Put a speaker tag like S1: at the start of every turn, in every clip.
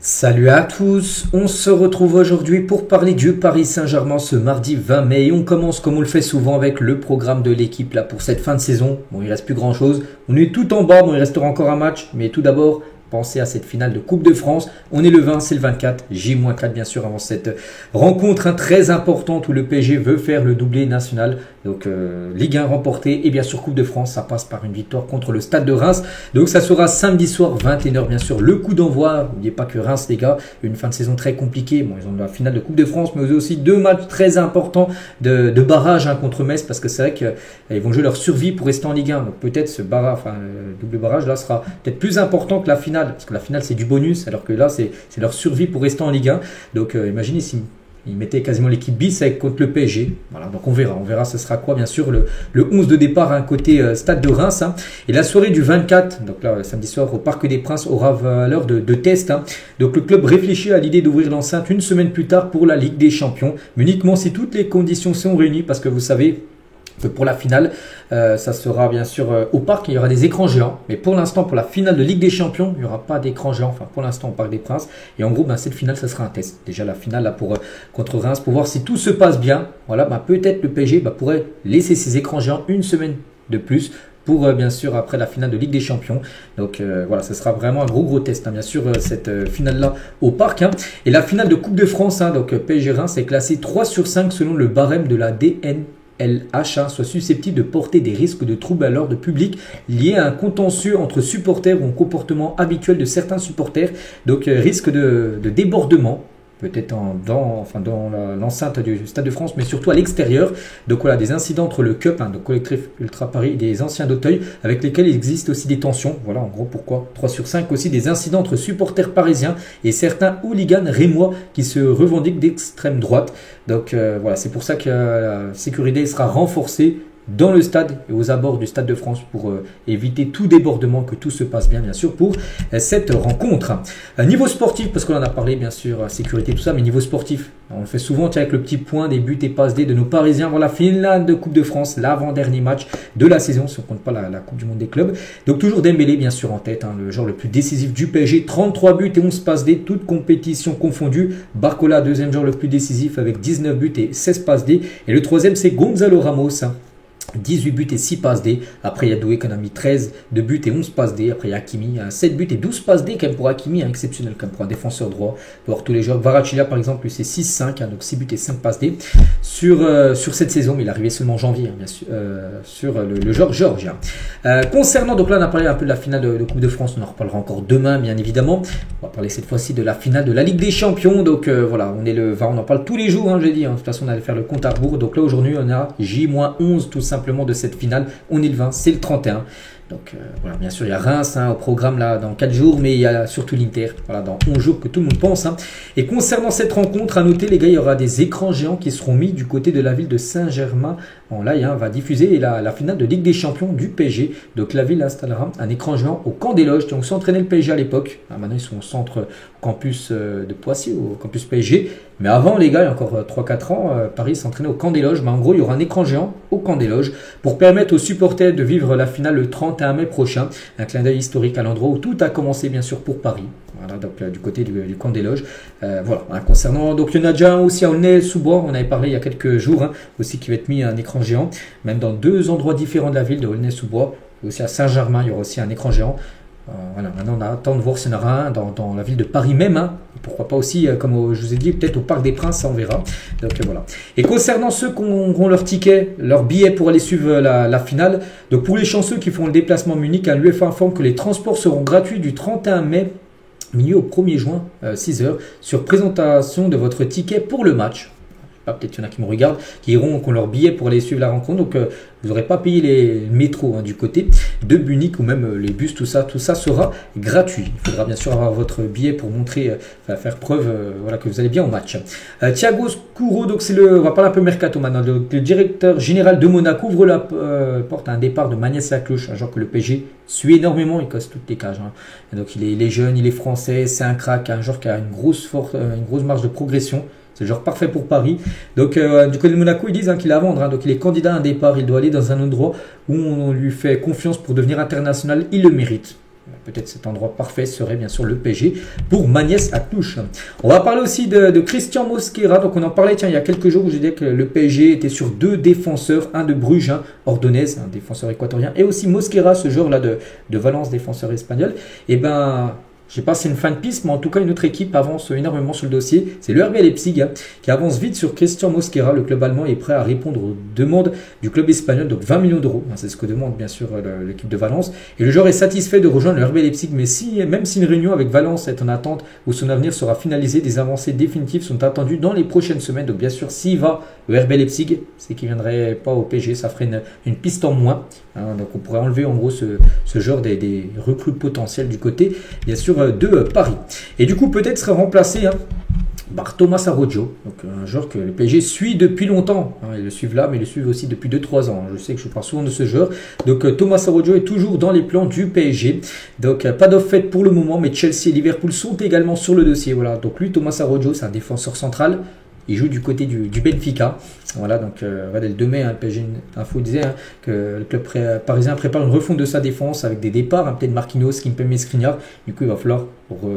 S1: Salut à tous, on se retrouve aujourd'hui pour parler du Paris Saint-Germain ce mardi 20 mai. On commence comme on le fait souvent avec le programme de l'équipe là pour cette fin de saison. Bon, il reste plus grand chose, on est tout en bas, bon il restera encore un match, mais tout d'abord pensez à cette finale de Coupe de France. On est le 20, c'est le 24, J-4 bien sûr avant cette rencontre très importante où le PSG veut faire le doublé national. Donc Ligue 1 remportée et bien sûr Coupe de France, ça passe par une victoire contre le Stade de Reims. Donc ça sera samedi soir 21h bien sûr le coup d'envoi. N'oubliez pas que Reims les gars, une fin de saison très compliquée. Bon ils ont la finale de Coupe de France mais aussi deux matchs très importants de barrage contre Metz parce que c'est vrai qu'ils vont jouer leur survie pour rester en Ligue 1. Donc peut-être ce barrage, double barrage là sera peut-être plus important que la finale parce que la finale c'est du bonus alors que là c'est leur survie pour rester en Ligue 1. Donc imaginez si ils mettaient quasiment l'équipe bis contre le PSG. Voilà, donc on verra ce sera quoi bien sûr le 11 de départ côté Stade de Reims. Et la soirée du 24, donc là samedi soir au Parc des Princes aura valeur de test. Donc le club réfléchit à l'idée d'ouvrir l'enceinte une semaine plus tard pour la Ligue des Champions, mais uniquement si toutes les conditions sont réunies parce que vous savez que pour la finale, ça sera bien sûr au parc, il y aura des écrans géants. Mais pour l'instant, pour la finale de Ligue des Champions, il n'y aura pas d'écran géant. Enfin, pour l'instant, au Parc des Princes. Et en gros, cette finale, ça sera un test. Déjà, la finale là, contre Reims, pour voir si tout se passe bien. Voilà, peut-être le PSG pourrait laisser ses écrans géants une semaine de plus pour bien sûr après la finale de Ligue des Champions. Donc voilà, ce sera vraiment un gros test bien sûr cette finale là au parc. Et la finale de Coupe de France, donc PSG Reims est classée 3 sur 5 selon le barème de la DNLH, soit susceptible de porter des risques de troubles à l'ordre public liés à un contentieux entre supporters ou un comportement habituel de certains supporters. Donc risque de débordement, peut-être dans l'enceinte du Stade de France, mais surtout à l'extérieur. Donc voilà, des incidents entre le CUP, donc Collectif Ultra Paris, et des anciens d'Auteuil, avec lesquels il existe aussi des tensions. Voilà en gros pourquoi 3 sur 5 aussi des incidents entre supporters parisiens et certains hooligans rémois qui se revendiquent d'extrême droite. Donc voilà, c'est pour ça que la sécurité sera renforcée dans le stade et aux abords du Stade de France pour éviter tout débordement, que tout se passe bien sûr pour cette rencontre. Niveau sportif, parce qu'on en a parlé bien sûr, sécurité tout ça, mais niveau sportif, on le fait souvent avec le petit point des buts et passes D de nos Parisiens. Voilà, finale de Coupe de France, l'avant-dernier match de la saison, si on ne compte pas la Coupe du Monde des clubs. Donc toujours Dembélé bien sûr en tête, le joueur le plus décisif du PSG, 33 buts et 11 passes D, toutes compétitions confondues. Barcola, deuxième joueur le plus décisif avec 19 buts et 16 passes D. Et le troisième c'est Gonzalo Ramos, 18 buts et 6 passes D. Après, il y a Doué qui en a mis 13 de buts et 11 passes D. Après, il y a Hakimi, 7 buts et 12 passes D quand même pour Hakimi, exceptionnel quand même pour un défenseur droit. Pour voir tous les joueurs. Kvaratskhelia, par exemple, lui, c'est 6-5, donc 6 buts et 5 passes D sur cette saison. Mais il est arrivé seulement en janvier, bien sûr, sur le joueur géorgien. Concernant, donc là, on a parlé un peu de la finale de Coupe de France. On en reparlera encore demain, bien évidemment. On va parler cette fois-ci de la finale de la Ligue des Champions. Donc voilà, on en parle tous les jours, j'ai dit. De toute façon, on allait faire le compte à rebours. Donc là, aujourd'hui, on a J-11 tout simplement de cette finale. On est le 20, c'est le 31. Donc voilà, bien sûr il y a Reims au programme là dans 4 jours, mais il y a surtout l'Inter dans 11 jours que tout le monde pense. Et concernant cette rencontre, à noter les gars, il y aura des écrans géants qui seront mis du côté de la ville de Saint-Germain. En live va diffuser la finale de Ligue des Champions du PSG. Donc la ville installera un écran géant au camp des loges. Donc s'entraînait le PSG à l'époque. Maintenant ils sont au campus de Poissy, au campus PSG. Mais avant les gars, il y a encore 3-4 ans, Paris s'entraînait au camp des loges. Mais en gros il y aura un écran géant au camp des loges pour permettre aux supporters de vivre la finale le 31 mai prochain. Un clin d'œil historique à l'endroit où tout a commencé bien sûr pour Paris. Voilà, donc du côté du camp des loges. Voilà, concernant, donc il y en a déjà un aussi à Aulnay-sous-Bois, on avait parlé il y a quelques jours, aussi qui va être mis un écran géant, même dans 2 endroits différents de la ville de Aulnay-sous-Bois. Aussi à Saint-Germain, il y aura aussi un écran géant. Voilà, maintenant on attend de voir s'il y en aura un dans la ville de Paris même. Et pourquoi pas aussi, comme je vous ai dit, peut-être au Parc des Princes, ça on verra. Donc voilà. Et concernant ceux qui auront leur ticket, leur billet pour aller suivre la finale, donc pour les chanceux qui font le déplacement Munich, l'UEFA informe que les transports seront gratuits du 31 mai minuit au 1er juin, 6h, sur présentation de votre ticket pour le match. Peut-être qu'il y en a qui me regardent, qui ont leur billet pour aller suivre la rencontre. Donc, vous n'aurez pas payé les métros du côté de Munich ou même les bus, tout ça sera gratuit. Il faudra bien sûr avoir votre billet pour montrer, faire preuve que vous allez bien au match. Thiago Scuro, donc on va parler un peu mercato maintenant. Le directeur général de Monaco ouvre la porte à un départ de Magnès Lacloche, un joueur que le PSG suit énormément, il casse toutes les cages. Et donc il est jeune, il est français, c'est un crack, un joueur qui a une grosse marge de progression. C'est le genre parfait pour Paris. Donc, du côté de Monaco, ils disent qu'il est à vendre. Donc, il est candidat à un départ. Il doit aller dans un endroit où on lui fait confiance pour devenir international. Il le mérite. peut-être cet endroit parfait serait bien sûr le PSG pour Magnès Atouche. On va parler aussi de Christian Mosquera. Donc on en parlait il y a quelques jours où j'ai dit que le PSG était sur 2 défenseurs, un de Bruges, Ordonez, un défenseur équatorien, et aussi Mosquera, ce joueur là de Valence, défenseur espagnol. Et ben, je sais pas si c'est une fin de piste, mais en tout cas, une autre équipe avance énormément sur le dossier. C'est le RB Leipzig qui avance vite sur Christian Mosquera. Le club allemand est prêt à répondre aux demandes du club espagnol, donc 20 millions d'euros. C'est ce que demande bien sûr l'équipe de Valence. Et le joueur est satisfait de rejoindre le RB Leipzig, mais même si une réunion avec Valence est en attente où son avenir sera finalisé, des avancées définitives sont attendues dans les prochaines semaines. Donc bien sûr, s'il va au RB Leipzig, c'est qu'il ne viendrait pas au PSG, ça ferait une piste en moins. Donc on pourrait enlever en gros ce genre des recrues potentielles du côté, bien sûr, de Paris. Et du coup, peut-être serait remplacé par Thomas Arrojo, donc un joueur que le PSG suit depuis longtemps. Ils le suivent là, mais ils le suivent aussi depuis 2-3 ans. Je sais que je parle souvent de ce joueur. Donc Thomas Arrojo est toujours dans les plans du PSG. Donc pas d'offre faite pour le moment, mais Chelsea et Liverpool sont également sur le dossier. Voilà. Donc lui, Thomas Arrojo, c'est un défenseur central. Il joue du côté du Benfica. Voilà, donc le 2 mai, le PSG Info disait que le club parisien prépare une refonte de sa défense avec des départs, peut-être Marquinhos, Kimpembe, Skriniar. Du coup, il va falloir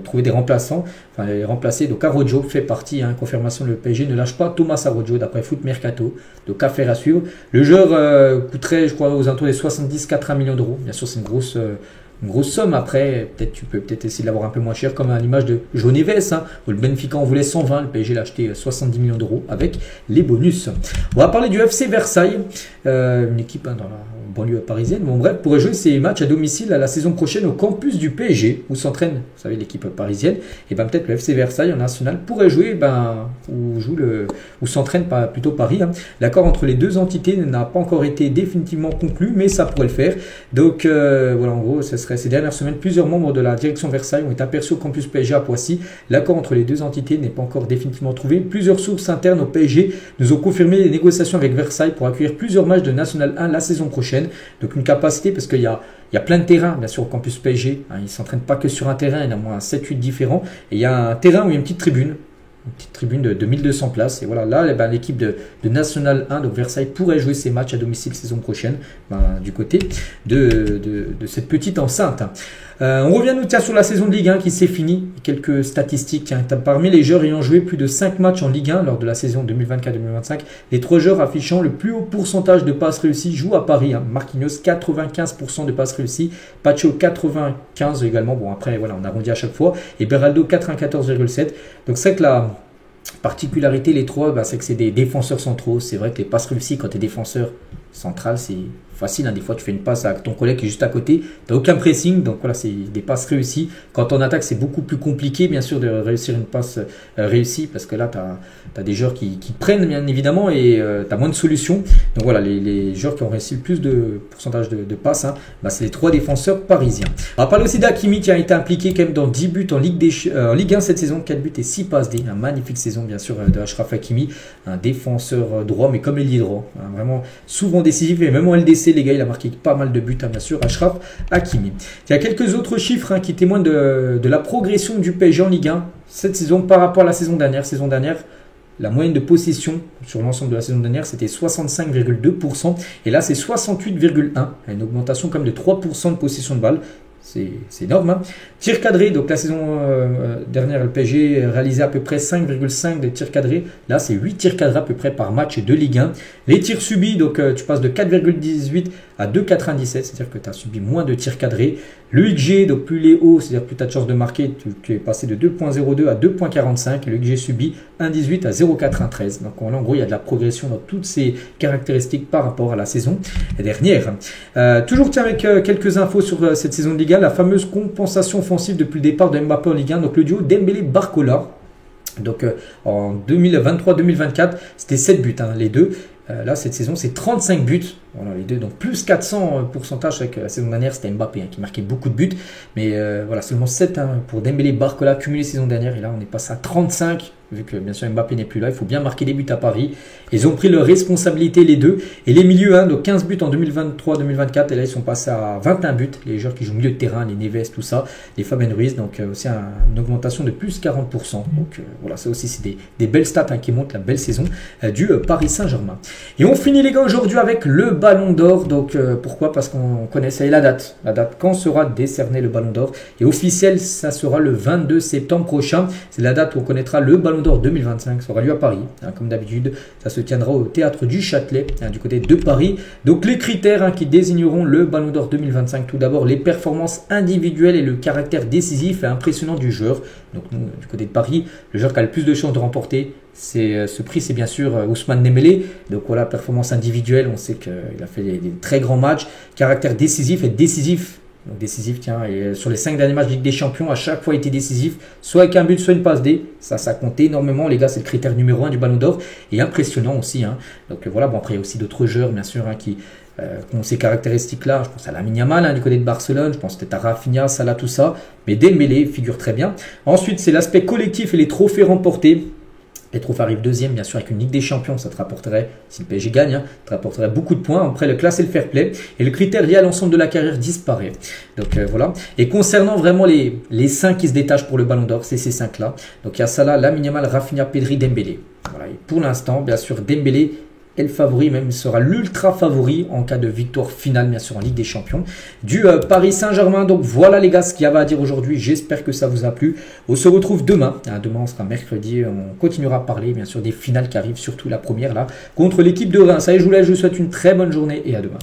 S1: trouver des remplaçants, enfin les remplacer. Donc Arrojo fait partie, confirmation, le PSG ne lâche pas Thomas Arrojo d'après Foot Mercato. Donc affaire à suivre. Le joueur coûterait, je crois, aux alentours des 70-80 millions d'euros. Bien sûr, c'est une grosse somme. Après, tu peux essayer de l'avoir un peu moins cher, comme à l'image de João Neves, où le Benfica en voulait 120, le PSG l'a acheté 70 millions d'euros avec les bonus. On va parler du FC Versailles, une équipe dans la banlieue parisienne. Bon bref, pourrait jouer ses matchs à domicile à la saison prochaine au campus du PSG, où s'entraîne, vous savez, l'équipe parisienne. Et ben peut-être le FC Versailles en national pourrait jouer, où s'entraîne plutôt Paris. L'accord entre les deux entités n'a pas encore été définitivement conclu, mais ça pourrait le faire. Donc voilà, en gros, ce serait ces dernières semaines, plusieurs membres de la direction Versailles ont été aperçus au campus PSG à Poissy. L'accord entre les deux entités n'est pas encore définitivement trouvé. Plusieurs sources internes au PSG nous ont confirmé les négociations avec Versailles pour accueillir plusieurs matchs de National 1 la saison prochaine. Donc une capacité, parce qu'il y a plein de terrains, bien sûr, au campus PSG. Ils ne s'entraînent pas que sur un terrain, il y en a moins 7-8 différents. Et il y a un terrain où il y a une petite tribune de 1200 places. Et voilà, là, l'équipe de National 1, donc Versailles, pourrait jouer ses matchs à domicile saison prochaine, du côté de cette petite enceinte. On revient sur la saison de Ligue 1 qui s'est finie. Quelques statistiques. Parmi les joueurs ayant joué plus de 5 matchs en Ligue 1 lors de la saison 2024-2025, les 3 joueurs affichant le plus haut pourcentage de passes réussies jouent à Paris. Marquinhos, 95% de passes réussies. Pacho, 95% également. Bon, après, voilà, on arrondit à chaque fois. Et Beraldo, 94,7%. Donc, c'est que la particularité, les 3, c'est que c'est des défenseurs centraux. C'est vrai que les passes réussies, quand tu es défenseur central, c'est facile. Des fois, tu fais une passe à ton collègue qui est juste à côté. Tu n'as aucun pressing. Donc voilà, c'est des passes réussies. Quand on attaque, c'est beaucoup plus compliqué, bien sûr, de réussir une passe réussie. Parce que là, tu as des joueurs qui prennent, bien évidemment, et tu as moins de solutions. Donc voilà, les joueurs qui ont réussi le plus de pourcentage de passes, c'est les 3 défenseurs parisiens. On va parler aussi d'Hakimi qui a été impliqué quand même dans 10 buts en Ligue 1 cette saison. 4 buts et 6 passes D. Une magnifique saison, bien sûr, de Achraf Hakimi. Un défenseur droit, mais comme ailier droit. Vraiment souvent décisif. Et même en LDC, les gars, il a marqué pas mal de buts, bien sûr, Achraf Hakimi. Il y a quelques autres chiffres qui témoignent de la progression du PSG en Ligue 1 cette saison par rapport à la saison dernière. La moyenne de possession sur l'ensemble de la saison dernière, c'était 65,2%. Et là, c'est 68,1%. Une augmentation comme de 3% de possession de balle. C'est énorme. Tir cadré, donc la saison dernière, le PSG réalisait à peu près 5,5 de tirs cadrés. Là, c'est 8 tirs cadrés à peu près par match de Ligue 1. Les tirs subis, donc tu passes de 4,18 à 2,97, c'est-à-dire que tu as subi moins de tirs cadrés. Le XG, donc plus les hauts, c'est-à-dire plus tu as de chances de marquer, tu es passé de 2,02 à 2,45. Le XG subi, 1,18 à 0,93. Donc en gros, il y a de la progression dans toutes ces caractéristiques par rapport à la saison dernière. Toujours avec quelques infos sur cette saison de Ligue 1, la fameuse compensation offensive depuis le départ de Mbappé en Ligue 1, donc le duo Dembélé-Barcola. Donc en 2023-2024, c'était 7 buts, les deux. Là, cette saison, c'est 35 buts. Voilà, les deux, donc plus 400 pourcentage avec la saison dernière, c'était Mbappé qui marquait beaucoup de buts. Mais voilà, seulement 7 pour Dembélé, Barcola, cumulé saison dernière. Et là, on est passé à 35 vu que bien sûr Mbappé n'est plus là, il faut bien marquer des buts à Paris. Ils ont pris leurs responsabilités les deux. Et les milieux, hein, donc 15 buts en 2023-2024, et là ils sont passés à 21 buts, les joueurs qui jouent milieu de terrain, les Neves, tout ça, les Fabien Ruiz, donc aussi une augmentation de plus 40%. Donc voilà, ça aussi c'est des belles stats hein, qui montrent la belle saison du Paris Saint-Germain. Et on finit les gars aujourd'hui avec le Ballon d'Or. Donc pourquoi? Parce qu'on connaissait la date. La date quand sera décerné le Ballon d'Or. Et officiel, ça sera le 22 septembre prochain. C'est la date où on connaîtra le Ballon d'Or 2025. Ça aura lieu à Paris. Hein, comme d'habitude, ça se tiendra au Théâtre du Châtelet, hein, du côté de Paris. Donc les critères hein, qui désigneront le Ballon d'Or 2025. Tout d'abord, les performances individuelles et le caractère décisif et impressionnant du joueur. Donc nous, du côté de Paris, le joueur qui a le plus de chances de remporter ce prix, c'est bien sûr Ousmane Dembélé. Donc voilà, performance individuelle, on sait qu'il a fait des très grands matchs. Caractère décisif et décisif. Donc décisif, tiens, et sur les 5 derniers matchs de Ligue des Champions, à chaque fois il était décisif, soit avec un but, soit une passe D. Ça compte énormément, les gars, c'est le critère numéro 1 du Ballon d'Or. Et impressionnant aussi. Hein. Donc voilà, bon après il y a aussi d'autres joueurs, bien sûr, hein, qui ont ces caractéristiques-là. Je pense à Lamine Yamal, hein, du côté de Barcelone, je pense peut-être à Rafinha, Salah, tout ça. Mais Dembélé figure très bien. Ensuite, c'est l'aspect collectif et les trophées remportés. Les trophées arrivent deuxième, bien sûr, avec une Ligue des Champions, ça te rapporterait, si le PSG gagne, hein, ça te rapporterait beaucoup de points. Après, le classe et le fair play. Et le critère lié à l'ensemble de la carrière disparaît. Donc voilà. Et concernant vraiment les 5 qui se détachent pour le Ballon d'Or, c'est ces 5-là. Donc il y a Salah, Lamine Yamal, Rafinha, Pedri, Dembélé. Voilà. Et pour l'instant, bien sûr, Dembélé est le favori, même il sera l'ultra favori en cas de victoire finale, bien sûr, en Ligue des Champions du Paris Saint-Germain. Donc voilà les gars ce qu'il y avait à dire aujourd'hui. J'espère que ça vous a plu. On se retrouve demain. Demain, on sera mercredi. On continuera à parler, bien sûr, des finales qui arrivent, surtout la première là, contre l'équipe de Reims. Allez, je vous laisse. Je vous souhaite une très bonne journée et à demain.